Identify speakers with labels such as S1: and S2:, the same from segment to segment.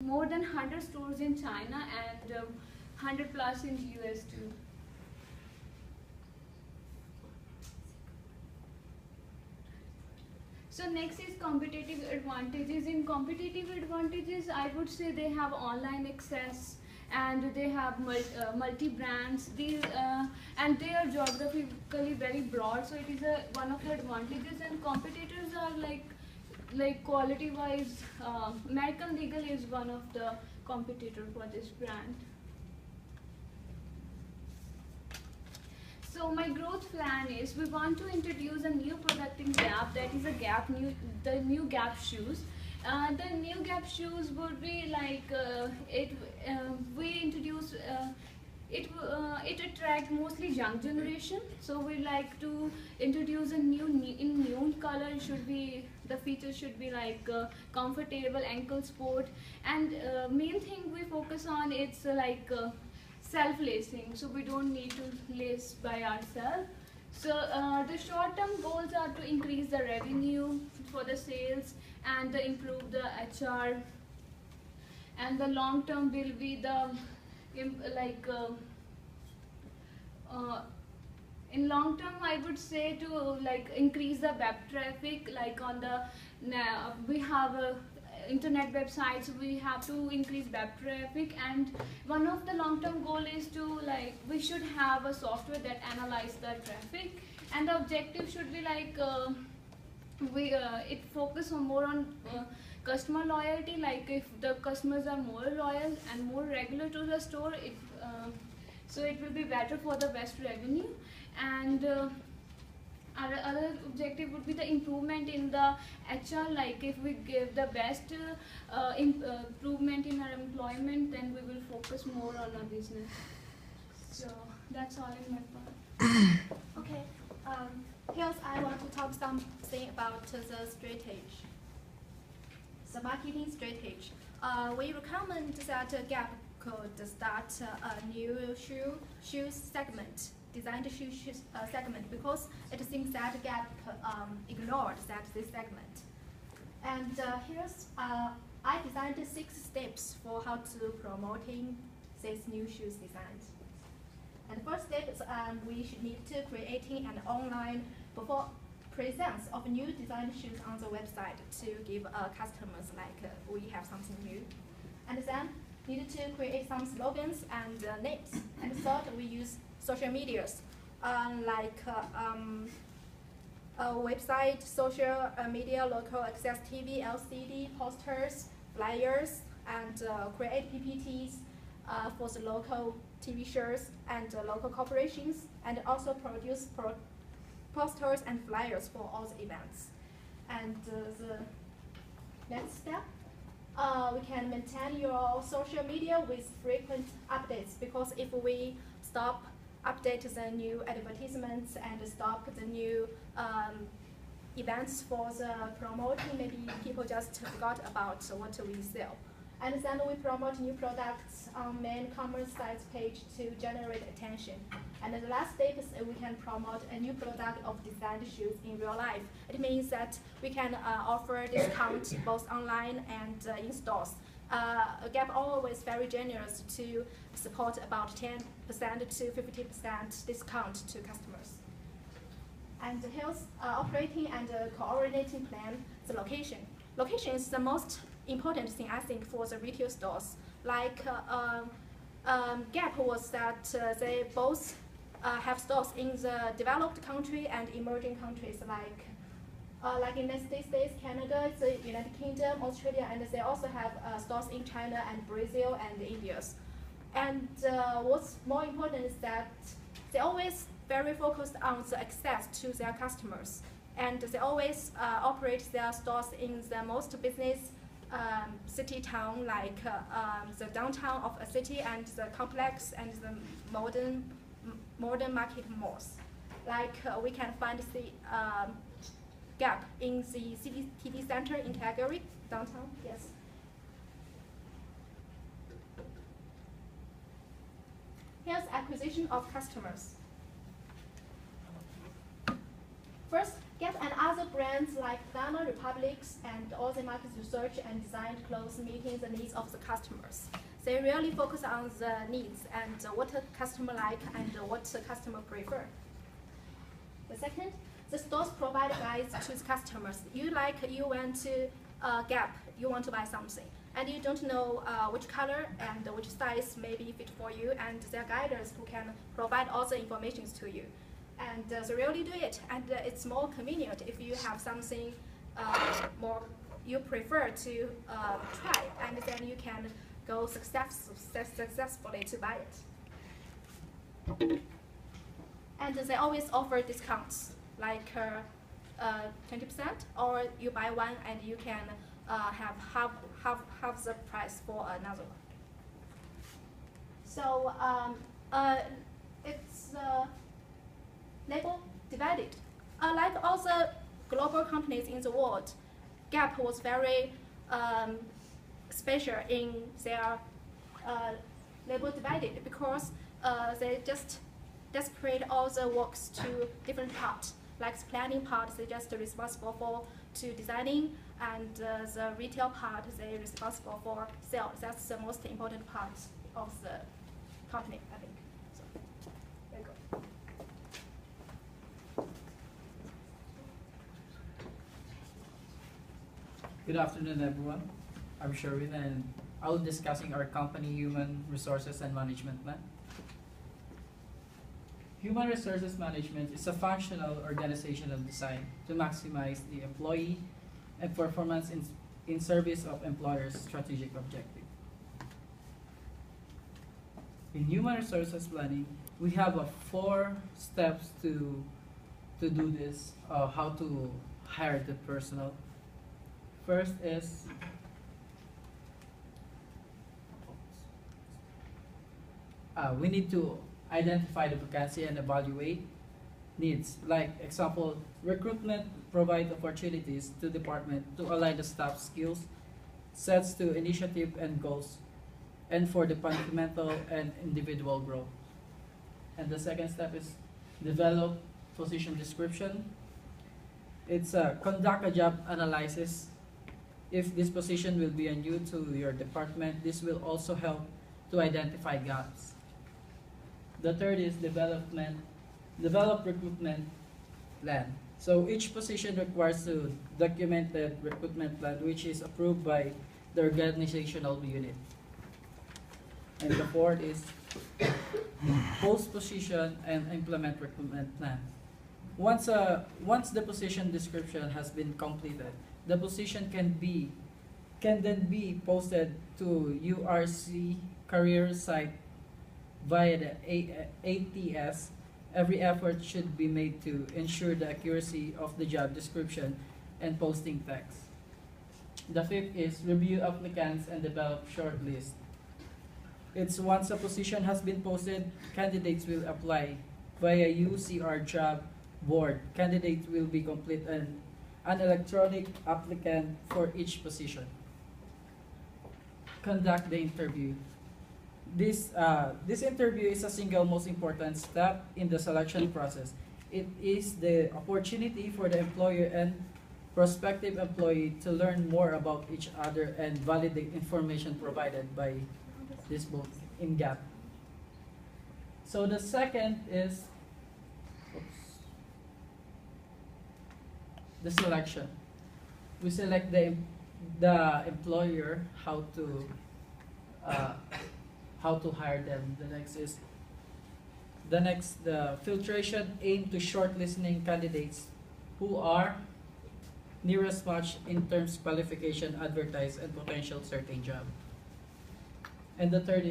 S1: more than 100 stores in China and 100 plus in US too. So next is competitive advantages. In competitive advantages, I would say they have online access and they have multi brands. These and they are geographically very broad. So it is one of the advantages. And competitors are like quality wise. American Legal is one of the competitor for this brand. So my growth plan is we want to introduce a new product in Gap, that is the new Gap shoes. The new Gap shoes would be like we introduce it attract mostly young generation. So we like to introduce a in neon color. The features should be like comfortable ankle sport, and main thing we focus on it's self-lacing, so we don't need to lace by ourselves. So the short-term goals are to increase the revenue for the sales and improve the HR, and the long-term will be the in long term I would say to increase the web traffic, like on the we have a internet websites, we have to increase web traffic, and one of the long-term goal is to we should have a software that analyze the traffic, and the objective should be it focus on more on customer loyalty. Like if the customers are more loyal and more regular to the store, so it will be better for the best revenue. And our other objective would be the improvement in the HR. Like if we give the best improvement in our employment, then we will focus more on our business. So that's all in my part.
S2: Okay. Here's I want to talk something about the strategy. The marketing strategy. We recommend that Gap could start a new shoes segment, designed shoes segment, because it seems that Gap ignored this segment. And here's I designed 6 steps for how to promoting this new shoes design. And the first step is we should need to creating an online presence of new design shoes on the website to give customers we have something new. And then needed to create some slogans and names. And third, we use social medias website, social media, local access TV, LCD, posters, flyers, and create PPTs for the local TV shows and local corporations, and also produce posters and flyers for all the events. And the next step, we can maintain your social media with frequent updates, because if we stop update the new advertisements and stop the new events for the promoting, maybe people just forgot about what we sell. And then we promote new products on main commerce sites page to generate attention. And the last step is we can promote a new product of designed shoes in real life. It means that we can offer discounts both online and in stores. Gap always very generous to support about 10% to 50% discount to customers. And here's operating and coordinating plan, the location. Location is the most important thing, I think, for the retail stores. Gap was that they both have stores in the developed country and emerging countries, like in the United States, Canada, the United Kingdom, Australia, and they also have stores in China and Brazil and India. And what's more important is that they always very focused on the access to their customers, and they always operate their stores in the most business city town, like the downtown of a city and the complex and the modern market malls. We can find the Gap in the city center in Calgary, downtown. Yes. Here's acquisition of customers. First, Gap and other other brands like Banana Republics and Aussie Market Research and Design clothes meeting the needs of the customers. They really focus on the needs and what the customer like and what the customer prefer. The second, the stores provide guides to the customers. You went to Gap, you want to buy something, and you don't know which color and which size may be fit for you, and there are guiders who can provide all the information to you. And they really do it, and it's more convenient if you have something more you prefer to try, and then you can go successfully to buy it. And they always offer discounts, like 20%, or you buy one and you can have half the price for another one. So it's label divided. Like all the global companies in the world, Gap was very special in their label divided because they just spread all the works to different parts. Like the planning part, they just responsible for to designing, and the retail part, they responsible for sales. That's the most important part of the company, I think. So, there you go.
S3: Good afternoon, everyone. I'm Sherwin, and I'll be discussing our company human resources and management plan. Human resources management is a functional organizational design to maximize the employee and performance in service of employers' strategic objective. In human resources planning, we have 4 steps to do this, how to hire the personnel. First is we need to identify the vacancy and evaluate needs. Like example, recruitment provide opportunities to department to align the staff skills, sets to initiative and goals, and for the fundamental and individual growth. And the second step is develop position description. It's conduct a job analysis. If this position will be new to your department, this will also help to identify gaps. The third is develop recruitment plan. So each position requires a documented recruitment plan which is approved by the organizational unit. And the fourth is post position and implement recruitment plan. Once the position description has been completed, the position can then be posted to URC career site via the ATS. Every effort should be made to ensure the accuracy of the job description and posting text. The fifth is review applicants and develop short list. It's once a position has been posted, candidates will apply via UCR job board. Candidates will be complete an electronic applicant for each position. Conduct the interview. This interview is a single most important step in the selection process. It is the opportunity for the employer and prospective employee to learn more about each other and validate information provided by this book in Gap. So the second is the selection. We select the employer, how to hire them. The filtration aim to shortlisting candidates who are nearest match in terms qualification advertised and potential certain job. And the third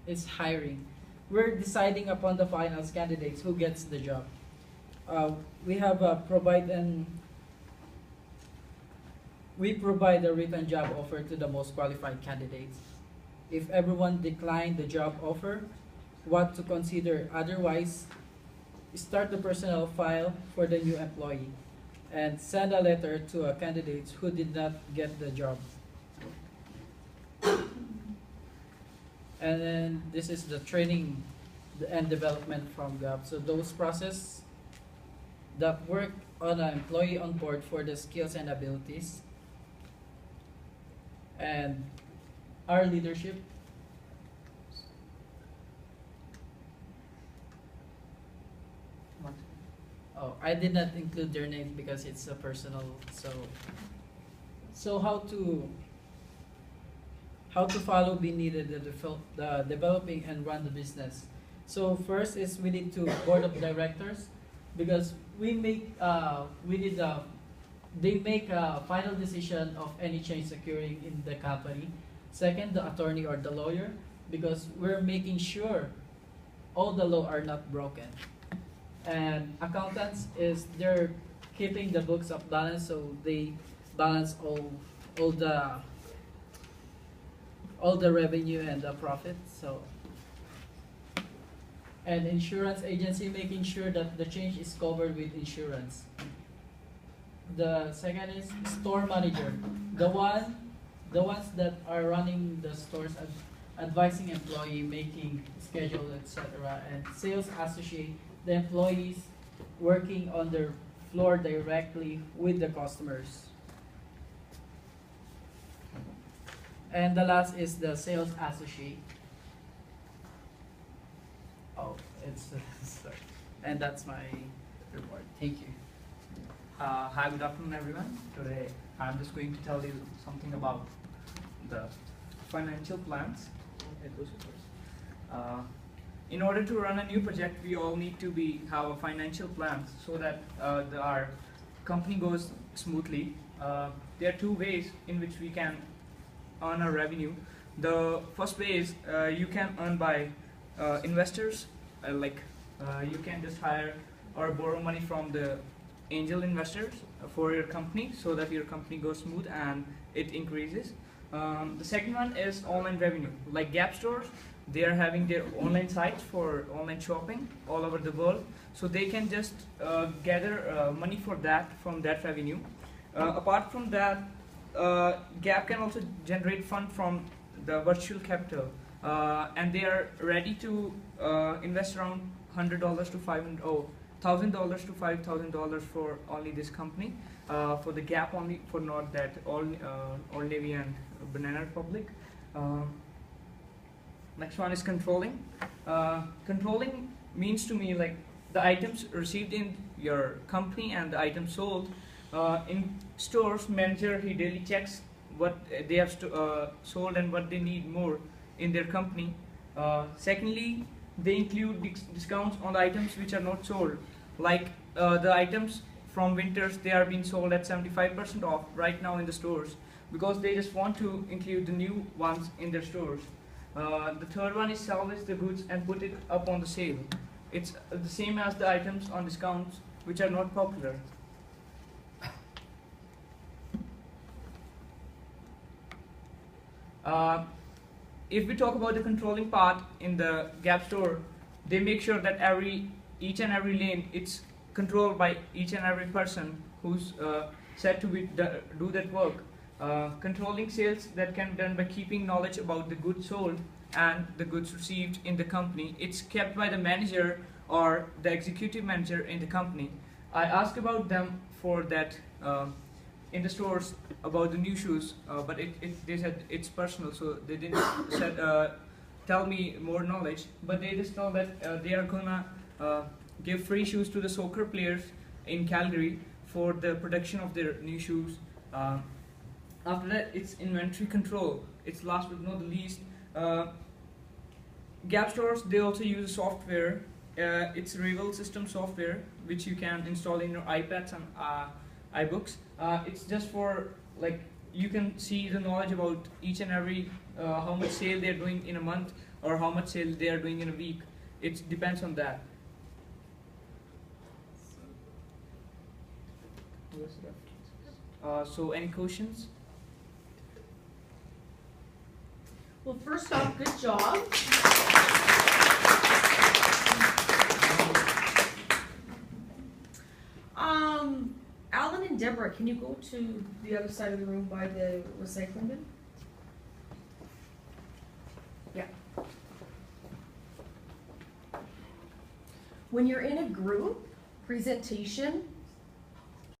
S3: is hiring. We're deciding upon the finals candidates who gets the job. We provide a written job offer to the most qualified candidates. If everyone declined the job offer, what to consider otherwise, start the personnel file for the new employee and send a letter to a candidate who did not get the job. And then this is the training and development from Gap. So those process that work on an employee on board for the skills and abilities. And our leadership. Oh, I did not include their names because it's a personal. So how to follow be needed the developing and run the business. So first is we need to board of directors, because we make they make a final decision of any change occurring in the company. Second, the attorney or the lawyer, because we're making sure all the law are not broken. And accountants is they're keeping the books of balance, so they balance all the revenue and the profit. So, and insurance agency making sure that the change is covered with insurance. The second is store manager, the ones that are running the stores, advising employee, making schedule, etc. And sales associate, the employees working on their floor directly with the customers. And the last is the sales associate. Oh, it's sorry. And that's my report. Thank you.
S4: Hi, good afternoon, everyone. Today, I'm just going to tell you something about the financial plans. In order to run a new project, we all need to have a financial plan so that our company goes smoothly. There are two ways in which we can earn our revenue. The first way is you can earn by investors, you can just hire or borrow money from the angel investors for your company so that your company goes smooth and it increases. The second one is online revenue, like Gap stores. They are having their online sites for online shopping all over the world, so they can just gather money for that from that revenue. Apart from that, Gap can also generate fund from the virtual capital, and they are ready to invest around $100 to $1,000 to $5,000 for only this company, for the Gap only, for not that Old Navy and Banana Republic. Next one is controlling. Controlling means to me like the items received in your company and the items sold. In stores, manager, he daily checks what they have sold and what they need more in their company. Secondly, they include discounts on the items which are not sold. Like the items from Winters, they are being sold at 75% off right now in the stores, because they just want to include the new ones in their stores. The third one is salvage the goods and put it up on the sale. It's the same as the items on discounts which are not popular. If we talk about the controlling part in the Gap store, they make sure that each and every lane, it's controlled by each and every person who's set to do that work. Controlling sales that can be done by keeping knowledge about the goods sold and the goods received in the company. It's kept by the manager or the executive manager in the company. I asked about them for that in the stores about the new shoes, but they said it's personal, so they didn't tell me more knowledge, but they just know that they are gonna give free shoes to the soccer players in Calgary for the production of their new shoes. After that, it's inventory control. It's last but not the least. Gap stores, they also use software. It's Revel system software, which you can install in your iPads and iBooks. It's just for, like, you can see the knowledge about each and every how much sale they're doing in a month or how much sale they are doing in a week. It depends on that. So any questions?
S5: Well, first off, good job. Alan and Deborah, can you go to the other side of the room by the recycling bin? Yeah. When you're in a group presentation,